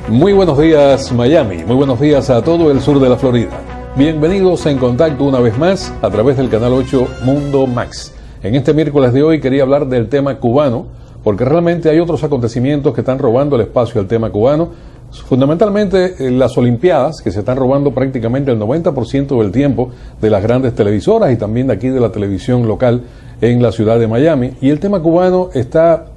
Muy buenos días Miami, muy buenos días a todo el sur de la Florida. Bienvenidos En Contacto una vez más a través del canal 8 Mundo Max. En este miércoles de hoy quería hablar del tema cubano, porque realmente hay otros acontecimientos que están robando el espacio al tema cubano. Fundamentalmente las Olimpiadas, que se están robando prácticamente el 90% del tiempo de las grandes televisoras y también de aquí de la televisión local en la ciudad de Miami. Y el tema cubano está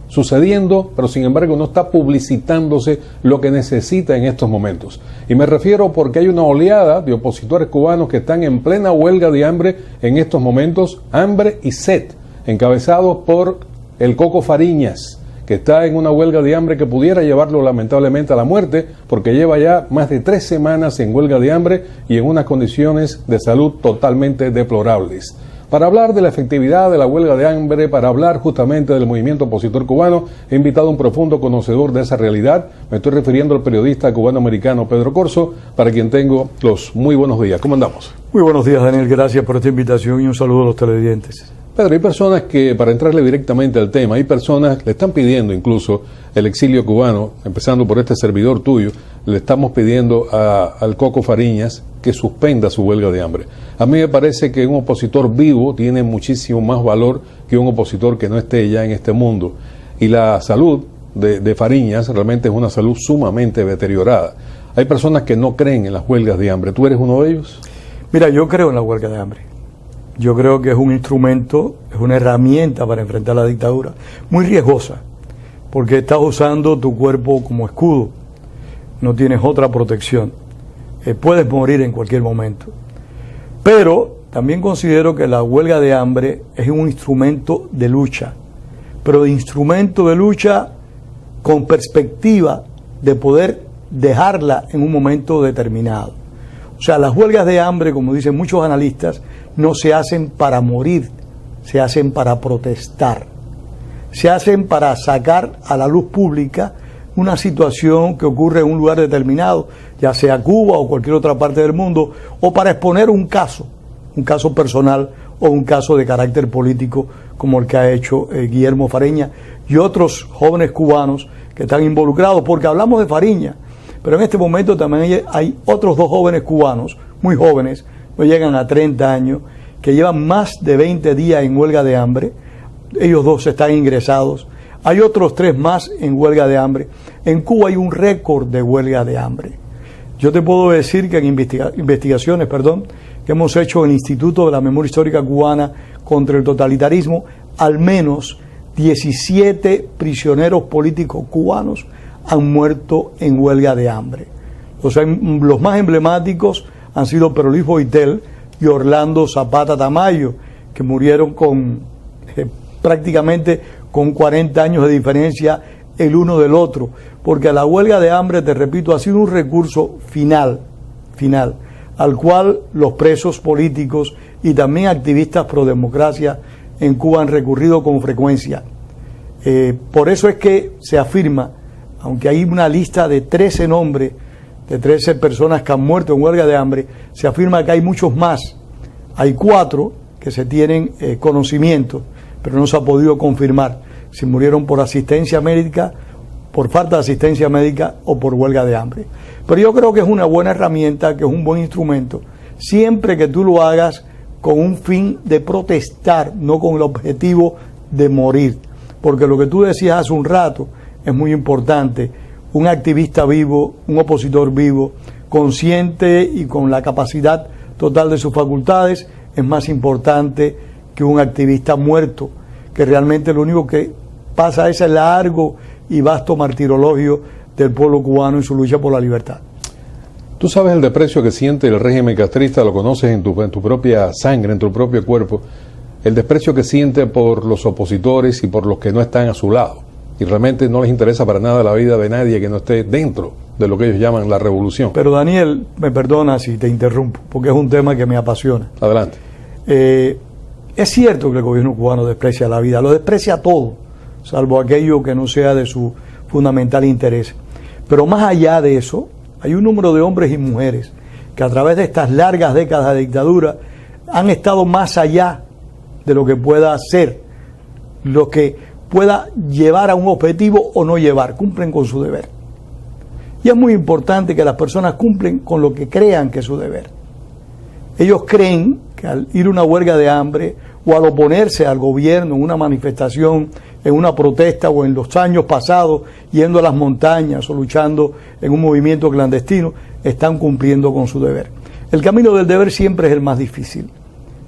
sucediendo, pero sin embargo no está publicitándose lo que necesita en estos momentos. Y me refiero porque hay una oleada de opositores cubanos que están en plena huelga de hambre en estos momentos, hambre y sed, encabezados por el Coco Fariñas, que está en una huelga de hambre que pudiera llevarlo lamentablemente a la muerte, porque lleva ya más de 3 semanas en huelga de hambre y en unas condiciones de salud totalmente deplorables. Para hablar de la efectividad de la huelga de hambre, para hablar justamente del movimiento opositor cubano, he invitado a un profundo conocedor de esa realidad. Me estoy refiriendo al periodista cubano-americano Pedro Corso, para quien tengo los muy buenos días. ¿Cómo andamos? Muy buenos días, Daniel. Gracias por esta invitación y un saludo a los televidentes. Pedro, hay personas que, para entrarle directamente al tema, hay personas que le están pidiendo incluso el exilio cubano, empezando por este servidor tuyo, le estamos pidiendo al Coco Fariñas que suspenda su huelga de hambre. A mí me parece que un opositor vivo tiene muchísimo más valor que un opositor que no esté ya en este mundo. Y la salud de Fariñas realmente es una salud sumamente deteriorada. Hay personas que no creen en las huelgas de hambre. ¿Tú eres uno de ellos? Mira, yo creo en la huelga de hambre. Yo creo que es un instrumento, es una herramienta para enfrentar la dictadura, muy riesgosa, porque estás usando tu cuerpo como escudo, no tienes otra protección, puedes morir en cualquier momento. Pero también considero que la huelga de hambre es un instrumento de lucha, pero de instrumento de lucha con perspectiva de poder dejarla en un momento determinado. O sea, las huelgas de hambre, como dicen muchos analistas, no se hacen para morir, se hacen para protestar. Se hacen para sacar a la luz pública una situación que ocurre en un lugar determinado, ya sea Cuba o cualquier otra parte del mundo, o para exponer un caso personal o un caso de carácter político como el que ha hecho Guillermo Fariñas y otros jóvenes cubanos que están involucrados, porque hablamos de Fariñas, pero en este momento también hay otros 2 jóvenes cubanos, muy jóvenes, no llegan a 30 años, que llevan más de 20 días en huelga de hambre. Ellos 2 están ingresados. Hay otros 3 más en huelga de hambre. En Cuba hay un récord de huelga de hambre. Yo te puedo decir que en investigaciones que hemos hecho en el Instituto de la Memoria Histórica Cubana contra el Totalitarismo, al menos 17 prisioneros políticos cubanos han muerto en huelga de hambre. O sea, los más emblemáticos han sido Pedro Luis Boitel y Orlando Zapata Tamayo, que murieron prácticamente con 40 años de diferencia el uno del otro, porque la huelga de hambre, te repito, ha sido un recurso final, al cual los presos políticos y también activistas pro democracia en Cuba han recurrido con frecuencia. Por eso es que se afirma, aunque hay una lista de 13 nombres, de 13 personas que han muerto en huelga de hambre, se afirma que hay muchos más. Hay 4 que se tienen conocimiento, pero no se ha podido confirmar si murieron por asistencia médica, por falta de asistencia médica o por huelga de hambre. Pero yo creo que es una buena herramienta, que es un buen instrumento, siempre que tú lo hagas con un fin de protestar, no con el objetivo de morir. Porque lo que tú decías hace un rato es muy importante. Un activista vivo, un opositor vivo, consciente y con la capacidad total de sus facultades, es más importante que un activista muerto, que realmente lo único que pasa es el largo y vasto martirologio del pueblo cubano y su lucha por la libertad. Tú sabes el desprecio que siente el régimen castrista, lo conoces en tu propia sangre, en tu propio cuerpo, el desprecio que siente por los opositores y por los que no están a su lado. Y realmente no les interesa para nada la vida de nadie que no esté dentro de lo que ellos llaman la revolución. Pero Daniel, me perdona si te interrumpo, porque es un tema que me apasiona. Adelante. Es cierto que el gobierno cubano desprecia la vida, lo desprecia todo, salvo aquello que no sea de su fundamental interés. Pero más allá de eso, hay un número de hombres y mujeres que a través de estas largas décadas de dictadura han estado más allá de lo que pueda ser, lo que pueda llevar a un objetivo o no llevar, cumplen con su deber. Y es muy importante que las personas cumplen con lo que crean que es su deber. Ellos creen que al ir a una huelga de hambre o al oponerse al gobierno en una manifestación, en una protesta o en los años pasados yendo a las montañas o luchando en un movimiento clandestino, están cumpliendo con su deber. El camino del deber siempre es el más difícil.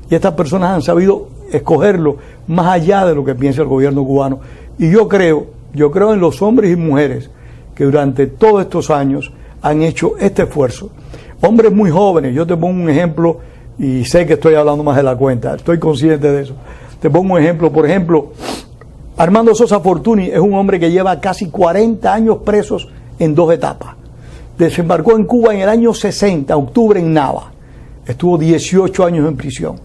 Y estas personas han sabido escogerlo más allá de lo que piensa el gobierno cubano. Y yo creo en los hombres y mujeres que durante todos estos años han hecho este esfuerzo. Hombres muy jóvenes, yo te pongo un ejemplo, y sé que estoy hablando más de la cuenta, estoy consciente de eso. Te pongo un ejemplo, por ejemplo, Armando Sosa Fortuny es un hombre que lleva casi 40 años presos en 2 etapas. Desembarcó en Cuba en el año 60, octubre, en Nava. Estuvo 18 años en prisión.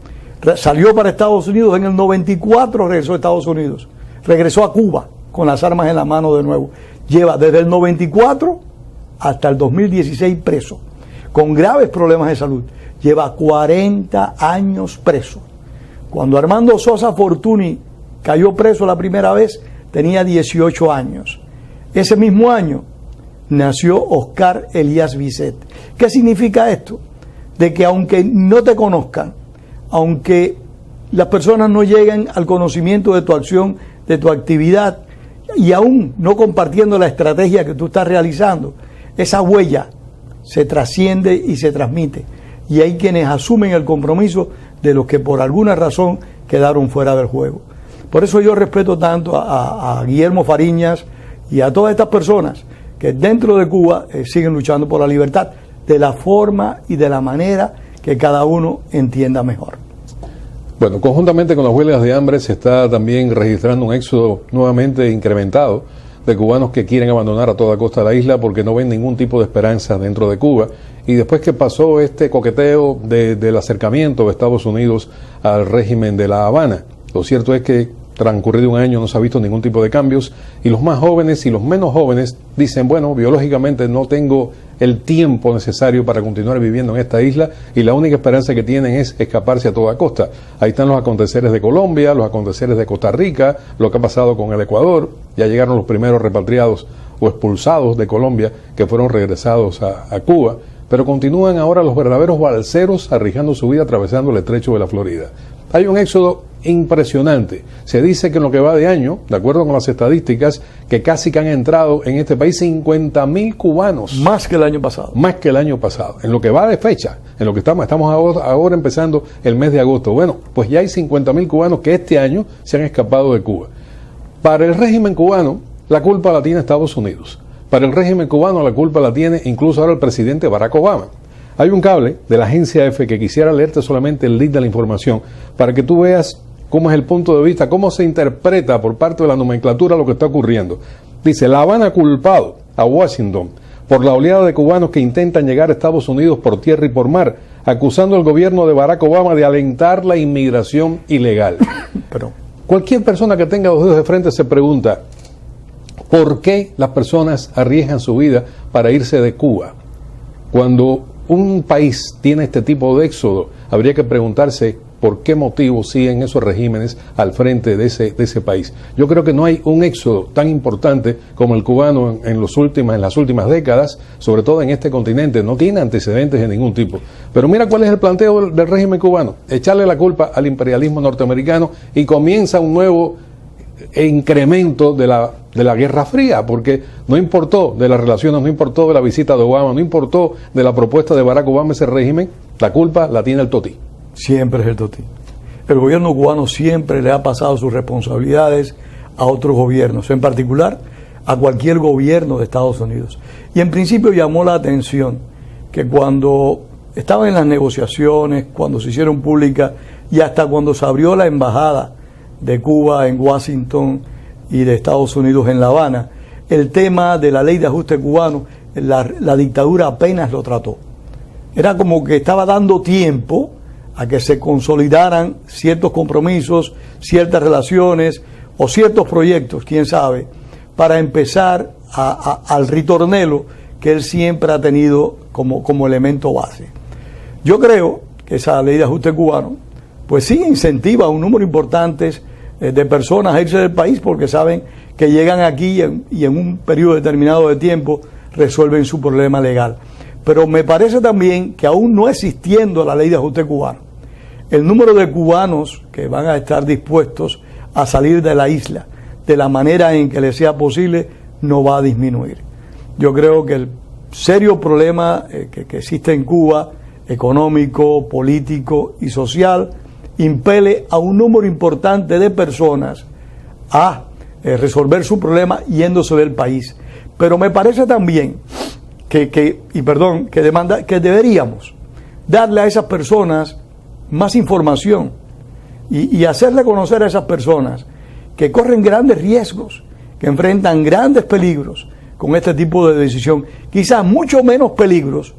Salió para Estados Unidos en el 94, regresó a Estados Unidos. Regresó a Cuba con las armas en la mano de nuevo. Lleva desde el 94 hasta el 2016 preso, con graves problemas de salud. Lleva 40 años preso. Cuando Armando Sosa Fortuny cayó preso la primera vez, tenía 18 años. Ese mismo año nació Oscar Elías Bisset. ¿Qué significa esto? De que aunque no te conozcan, aunque las personas no lleguen al conocimiento de tu acción, de tu actividad, y aún no compartiendo la estrategia que tú estás realizando, esa huella se trasciende y se transmite. Y hay quienes asumen el compromiso de los que por alguna razón quedaron fuera del juego. Por eso yo respeto tanto a Guillermo Fariñas y a todas estas personas que dentro de Cuba siguen luchando por la libertad de la forma y de la manera que cada uno entienda mejor. Bueno, conjuntamente con las huelgas de hambre se está también registrando un éxodo nuevamente incrementado de cubanos que quieren abandonar a toda costa la isla porque no ven ningún tipo de esperanza dentro de Cuba. Y después que pasó este coqueteo del acercamiento de Estados Unidos al régimen de La Habana, lo cierto es que transcurrido un año no se ha visto ningún tipo de cambios y los más jóvenes y los menos jóvenes dicen, bueno, biológicamente no tengo el tiempo necesario para continuar viviendo en esta isla y la única esperanza que tienen es escaparse a toda costa. Ahí están los aconteceres de Colombia, los aconteceres de Costa Rica, lo que ha pasado con el Ecuador, ya llegaron los primeros repatriados o expulsados de Colombia que fueron regresados a Cuba, pero continúan ahora los verdaderos balseros arriesgando su vida atravesando el estrecho de la Florida. Hay un éxodo impresionante. Se dice que en lo que va de año, de acuerdo con las estadísticas, que casi que han entrado en este país 50.000 cubanos. Más que el año pasado. Más que el año pasado. En lo que va de fecha, en lo que estamos ahora empezando el mes de agosto. Bueno, pues ya hay 50.000 cubanos que este año se han escapado de Cuba. Para el régimen cubano, la culpa la tiene Estados Unidos. Para el régimen cubano, la culpa la tiene incluso ahora el presidente Barack Obama. Hay un cable de la agencia EFE que quisiera leerte solamente el link de la información para que tú veas cómo es el punto de vista, cómo se interpreta por parte de la nomenclatura lo que está ocurriendo. Dice, La Habana ha culpado a Washington por la oleada de cubanos que intentan llegar a Estados Unidos por tierra y por mar, acusando al gobierno de Barack Obama de alentar la inmigración ilegal. Pero cualquier persona que tenga los dedos de frente se pregunta, ¿por qué las personas arriesgan su vida para irse de Cuba? Cuando un país tiene este tipo de éxodo, habría que preguntarse por qué motivo siguen esos regímenes al frente de ese país. Yo creo que no hay un éxodo tan importante como el cubano en las últimas décadas, sobre todo en este continente. No tiene antecedentes de ningún tipo. Pero mira cuál es el planteo del régimen cubano: echarle la culpa al imperialismo norteamericano, y comienza un nuevo incremento de la Guerra Fría, porque no importó de las relaciones, no importó de la visita de Obama, no importó de la propuesta de Barack Obama, ese régimen, la culpa la tiene el Toti. Siempre es el Toti. El gobierno cubano siempre le ha pasado sus responsabilidades a otros gobiernos, en particular a cualquier gobierno de Estados Unidos. Y en principio llamó la atención que cuando estaban en las negociaciones, cuando se hicieron públicas y hasta cuando se abrió la embajada de Cuba en Washington y de Estados Unidos en La Habana, el tema de la ley de ajuste cubano, la dictadura apenas lo trató. Era como que estaba dando tiempo a que se consolidaran ciertos compromisos, ciertas relaciones o ciertos proyectos, quién sabe, para empezar al ritornelo que él siempre ha tenido como elemento base. Yo creo que esa ley de ajuste cubano pues sí incentiva a un número importante de personas a irse del país porque saben que llegan aquí y en un periodo determinado de tiempo resuelven su problema legal. Pero me parece también que aún no existiendo la ley de ajuste cubano, el número de cubanos que van a estar dispuestos a salir de la isla de la manera en que les sea posible no va a disminuir. Yo creo que el serio problema que existe en Cuba, económico, político y social, impele a un número importante de personas a resolver su problema yéndose del país. Pero me parece también que deberíamos darle a esas personas más información y hacerle conocer a esas personas que corren grandes riesgos, que enfrentan grandes peligros con este tipo de decisión, quizás mucho menos peligros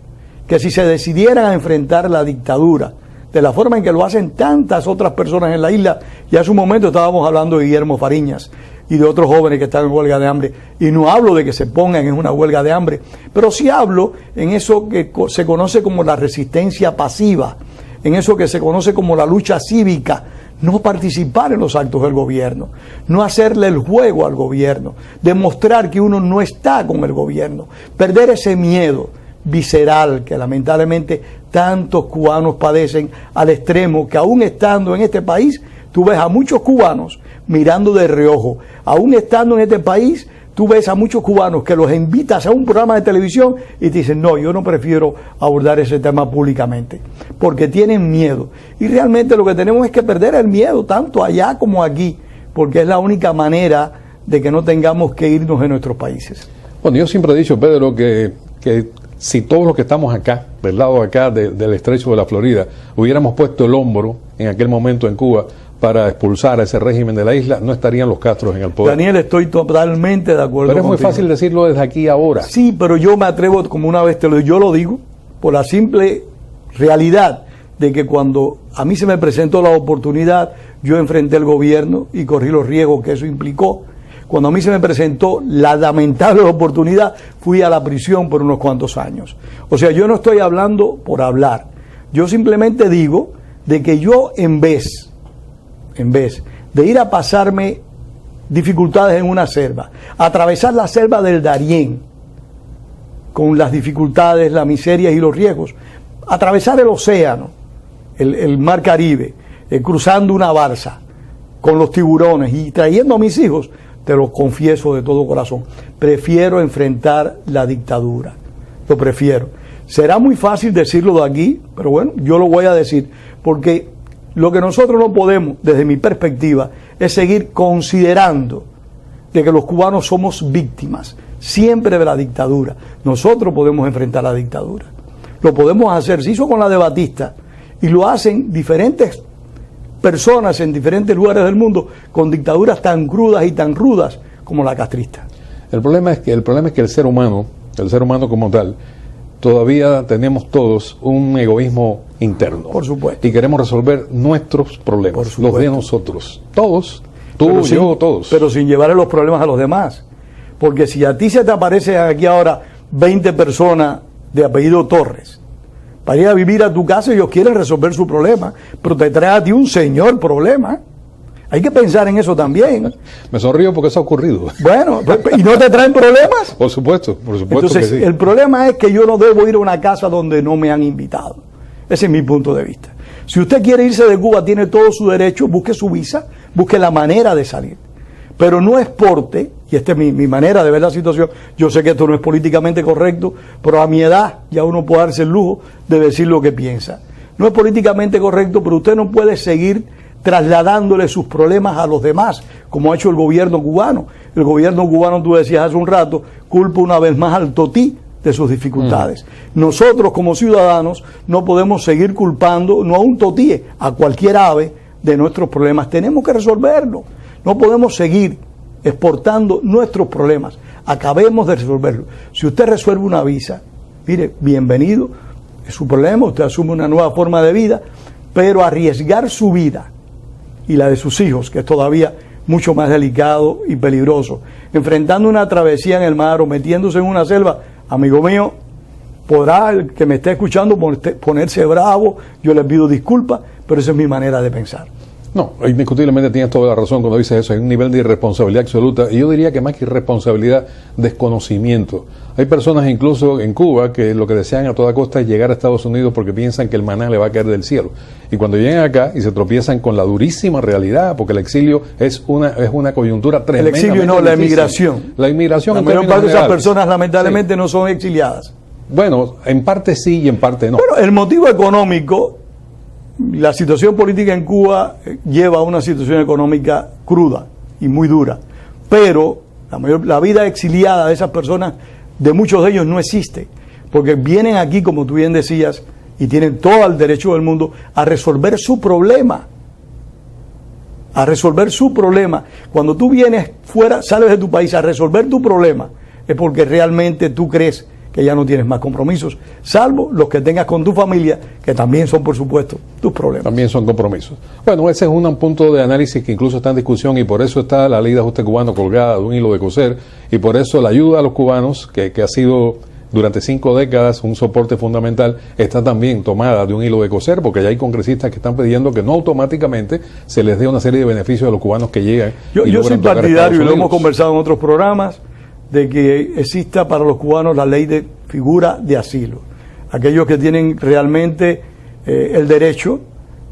que si se decidieran a enfrentar la dictadura de la forma en que lo hacen tantas otras personas en la isla. Y hace un momento estábamos hablando de Guillermo Fariñas y de otros jóvenes que están en huelga de hambre, y no hablo de que se pongan en una huelga de hambre, pero sí hablo en eso que se conoce como la resistencia pasiva, en eso que se conoce como la lucha cívica. No participar en los actos del gobierno, no hacerle el juego al gobierno, demostrar que uno no está con el gobierno, perder ese miedo visceral que lamentablemente tantos cubanos padecen, al extremo que aún estando en este país, tú ves a muchos cubanos mirando de reojo. Aún estando en este país, tú ves a muchos cubanos que los invitas a un programa de televisión y te dicen, no, yo no prefiero abordar ese tema públicamente, porque tienen miedo. Y realmente lo que tenemos es que perder el miedo, tanto allá como aquí, porque es la única manera de que no tengamos que irnos de nuestros países. Bueno, yo siempre he dicho, Pedro, que si todos los que estamos acá, del lado de acá del estrecho de la Florida, hubiéramos puesto el hombro en aquel momento en Cuba para expulsar a ese régimen de la isla, no estarían los Castros en el poder. Daniel, estoy totalmente de acuerdo Pero es contigo. muy fácil decirlo desde aquí ahora. Sí, pero yo me atrevo, como una vez yo lo digo, por la simple realidad de que cuando a mí se me presentó la oportunidad, yo enfrenté el gobierno y corrí los riesgos que eso implicó. Cuando a mí se me presentó la lamentable oportunidad, fui a la prisión por unos cuantos años. O sea, yo no estoy hablando por hablar. Yo simplemente digo de que yo en vez de ir a pasarme dificultades en una selva, atravesar la selva del Darién, con las dificultades, las miserias y los riesgos, atravesar el océano, el mar Caribe, cruzando una balsa, con los tiburones y trayendo a mis hijos, te lo confieso de todo corazón, prefiero enfrentar la dictadura, lo prefiero. Será muy fácil decirlo de aquí, pero bueno, yo lo voy a decir, porque lo que nosotros no podemos, desde mi perspectiva, es seguir considerando de que los cubanos somos víctimas siempre de la dictadura. Nosotros podemos enfrentar la dictadura, lo podemos hacer. Se hizo con la de Batista y lo hacen diferentes personas en diferentes lugares del mundo con dictaduras tan crudas y tan rudas como la castrista. El problema es que el ser humano como tal, todavía tenemos todos un egoísmo interno. Por supuesto. Y queremos resolver nuestros problemas, los de nosotros. Todos, tú, yo, todos. Pero sin llevarle los problemas a los demás. Porque si a ti se te aparecen aquí ahora 20 personas de apellido Torres para ir a vivir a tu casa, ellos quieren resolver su problema, pero te trae a ti un señor problema. Hay que pensar en eso también. Me sonrío porque eso ha ocurrido. Bueno, ¿y no te traen problemas? Por supuesto Entonces, que sí. El problema es que yo no debo ir a una casa donde no me han invitado. Ese es mi punto de vista. Si usted quiere irse de Cuba, tiene todo su derecho, busque su visa, busque la manera de salir. Pero no exporte, y esta es mi manera de ver la situación, yo sé que esto no es políticamente correcto, pero a mi edad ya uno puede darse el lujo de decir lo que piensa. No es políticamente correcto, pero usted no puede seguir trasladándole sus problemas a los demás, como ha hecho el gobierno cubano. El gobierno cubano, tú decías hace un rato, culpa una vez más al totí de sus dificultades. Nosotros como ciudadanos no podemos seguir culpando, no a un totí, a cualquier ave de nuestros problemas. Tenemos que resolverlo. No podemos seguir exportando nuestros problemas. Acabemos de resolverlo. Si usted resuelve una visa, mire, bienvenido, es su problema, usted asume una nueva forma de vida, pero arriesgar su vida y la de sus hijos, que es todavía mucho más delicado y peligroso, enfrentando una travesía en el mar o metiéndose en una selva, amigo mío, podrá el que me esté escuchando ponerse bravo, yo les pido disculpas, pero esa es mi manera de pensar. No, indiscutiblemente tienes toda la razón cuando dices eso, hay un nivel de irresponsabilidad absoluta, y yo diría que más que irresponsabilidad, desconocimiento Hay personas incluso en Cuba que lo que desean a toda costa es llegar a Estados Unidos porque piensan que el maná le va a caer del cielo. Y cuando llegan acá y se tropiezan con la durísima realidad, porque el exilio es una coyuntura tremenda. El exilio no, la emigración. La inmigración. La mayor parte de esas personas lamentablemente no son exiliadas. Bueno, en parte sí y en parte no. Bueno, el motivo económico, la situación política en Cuba lleva a una situación económica cruda y muy dura. Pero la vida exiliada de esas personas, de muchos de ellos no existe, porque vienen aquí, como tú bien decías, y tienen todo el derecho del mundo a resolver su problema. A resolver su problema. Cuando tú vienes fuera, sales de tu país a resolver tu problema, es porque realmente tú crees que ya no tienes más compromisos, salvo los que tengas con tu familia, que también son, por supuesto, tus problemas. También son compromisos. Bueno, ese es un punto de análisis que incluso está en discusión y por eso está la ley de ajuste cubano colgada de un hilo de coser y por eso la ayuda a los cubanos, que ha sido durante 5 décadas un soporte fundamental, está también tomada de un hilo de coser, porque ya hay congresistas que están pidiendo que no automáticamente se les dé una serie de beneficios a los cubanos que llegan. Yo soy partidario, y lo hemos conversado en otros programas, de que exista para los cubanos la ley de figura de asilo. Aquellos que tienen realmente el derecho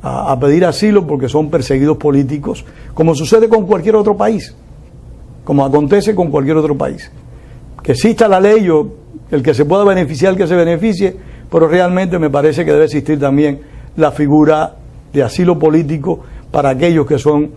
a pedir asilo porque son perseguidos políticos, como sucede con cualquier otro país, como acontece con cualquier otro país. Que exista la ley, el que se pueda beneficiar, que se beneficie, pero realmente me parece que debe existir también la figura de asilo político para aquellos que son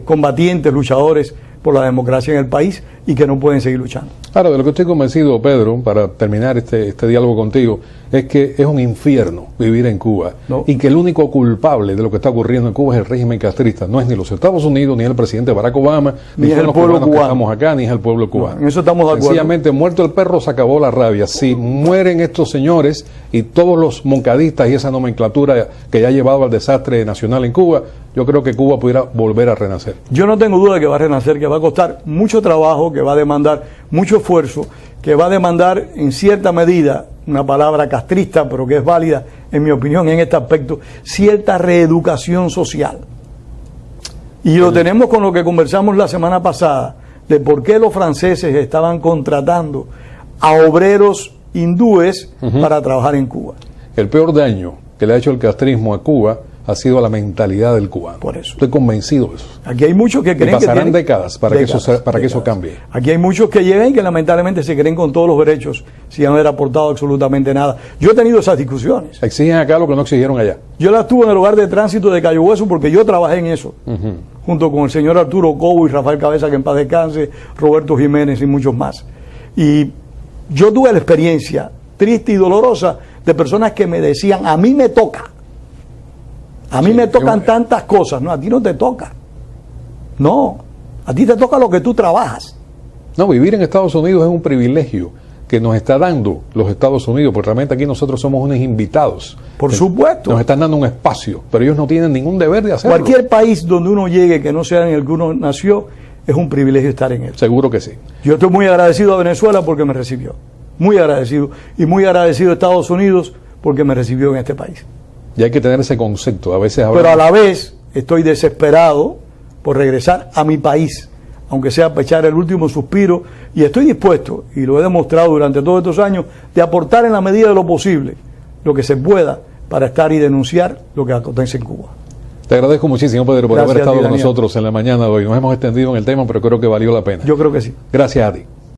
combatientes, luchadores por la democracia en el país y que no pueden seguir luchando. Ahora, de lo que estoy convencido, Pedro, para terminar este diálogo contigo, es que es un infierno vivir en Cuba y que el único culpable de lo que está ocurriendo en Cuba es el régimen castrista. No es ni los Estados Unidos, ni el presidente Barack Obama, ni son los cubanos que estamos acá, ni es el pueblo cubano. En eso estamos de acuerdo. Sencillamente, muerto el perro, se acabó la rabia. Si mueren estos señores y todos los moncadistas y esa nomenclatura que ya ha llevado al desastre nacional en Cuba, yo creo que Cuba pudiera volver a renacer. Yo no tengo duda de que va a renacer, que va a costar mucho trabajo, que va a demandar mucho esfuerzo, que va a demandar en cierta medida, una palabra castrista, pero que es válida, en mi opinión, en este aspecto, cierta reeducación social. Y lo tenemos con lo que conversamos la semana pasada, de por qué los franceses estaban contratando a obreros hindúes para trabajar en Cuba. El peor daño que le ha hecho el castrismo a Cuba ha sido la mentalidad del cubano. Por eso. Estoy convencido de eso. Aquí hay muchos que creen que pasarán décadas para que eso cambie. Aquí hay muchos que llegan y que lamentablemente se creen con todos los derechos sin haber aportado absolutamente nada. Yo he tenido esas discusiones. Exigen acá lo que no exigieron allá. Yo las tuve en el hogar de tránsito de Cayo Hueso porque yo trabajé en eso. Junto con el señor Arturo Cobo y Rafael Cabeza, que en paz descanse, Roberto Jiménez y muchos más. Y yo tuve la experiencia triste y dolorosa de personas que me decían, a mí me toca. A mí me tocan tantas cosas. No, a ti no te toca. No, a ti te toca lo que tú trabajas. No, vivir en Estados Unidos es un privilegio que nos está dando los Estados Unidos, porque realmente aquí nosotros somos unos invitados. Por supuesto. Nos están dando un espacio, pero ellos no tienen ningún deber de hacerlo. Cualquier país donde uno llegue que no sea en el que uno nació, es un privilegio estar en él. Seguro que sí. Yo estoy muy agradecido a Venezuela porque me recibió. Muy agradecido. Y muy agradecido a Estados Unidos porque me recibió en este país. Y hay que tener ese concepto. A veces pero a la vez estoy desesperado por regresar a mi país, aunque sea para echar el último suspiro, y estoy dispuesto, y lo he demostrado durante todos estos años, de aportar en la medida de lo posible lo que se pueda para estar y denunciar lo que acontece en Cuba. Te agradezco muchísimo, Pedro, por haber estado con Daniel. nosotros en la mañana de hoy. Nos hemos extendido en el tema, pero creo que valió la pena. Yo creo que sí. Gracias a ti.